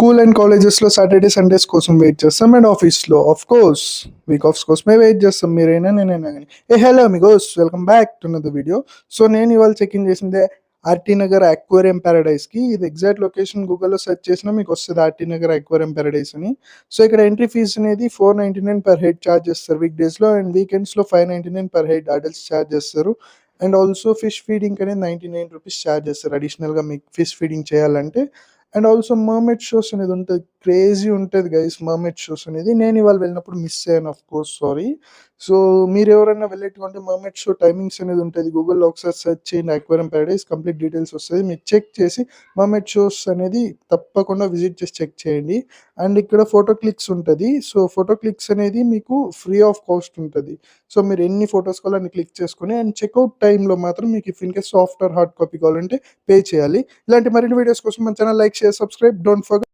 School and కాలేజెస్లో Saturday Sundays కోసం wait చేస్తాం అండ్ ఆఫీస్లో ఆఫ్ కోర్స్ వీక్ ఆఫ్స్ కోసమే వెయిట్ చేస్తాం. మీరైనా నేనైనా కానీ hello Amigos, welcome back to another video. So నేను ఇవాళ చెక్ ఇన్ చేసిందే ఆర్టీ నగర్ అక్వేరియం ప్యారడైస్కి. ఇది ఎగ్జాక్ట్ లొకేషన్ గూగుల్లో సెర్చ్ చేసినా మీకు వస్తుంది ఆర్టీ నగర్ అక్వేరియం ప్యారడైస్ అని. సో ఇక్కడ ఎంట్రీ ఫీజు అనేది $499 పర్ హెడ్ ఛార్జ్ చేస్తారు వీక్ డేస్లో, అండ్ వీకెండ్స్లో $599 పర్ హెడ్ అడల్ట్స్ ఛార్జ్ చేస్తారు. అండ్ ఆల్సో ఫిష్ ఫీడింగ్ అనేది ₹99 ఛార్జ్ చేస్తారు అడిషనల్గా మీకు ఫిష్ ఫీడింగ్ చేయాలంటే. అండ్ ఆల్సో మర్మెడ్ షోస్ అనేది ఉంటుంది, క్రేజీ ఉంటుంది గైస్. మర్మెడ్ షోస్ అనేది నేను ఇవాళ వెళ్ళినప్పుడు మిస్ అయ్యాను, ఆఫ్ కోర్స్ సారీ. సో మీరు ఎవరైనా వెళ్ళేటువంటి మర్మెడ్ షో టైమింగ్స్ అనేది ఉంటుంది, గూగుల్లో ఒకసారి సెర్చ్ చేయండి అక్వేరియం ప్యారడైస్, కంప్లీట్ డీటెయిల్స్ వస్తుంది. మీరు చెక్ చేసి మర్మెడ్ షోస్ అనేది తప్పకుండా విజిట్ చేసి చెక్ చేయండి. అండ్ ఇక్కడ ఫోటో క్లిక్స్ ఉంటుంది. సో ఫోటో క్లిక్స్ అనేది మీకు ఫ్రీ ఆఫ్ కాస్ట్ ఉంటుంది. సో మీరు ఎన్ని ఫొటోస్ కావాలో అన్ని క్లిక్ చేసుకుని, అండ్ చెక్అవుట్ టైంలో మాత్రం మీకు if in case soft or hard copy కావాలంటే పే చేయాలి. ఇలాంటి మరిన్ని వీడియోస్ కోసం మన channel like, share, subscribe. Don't forget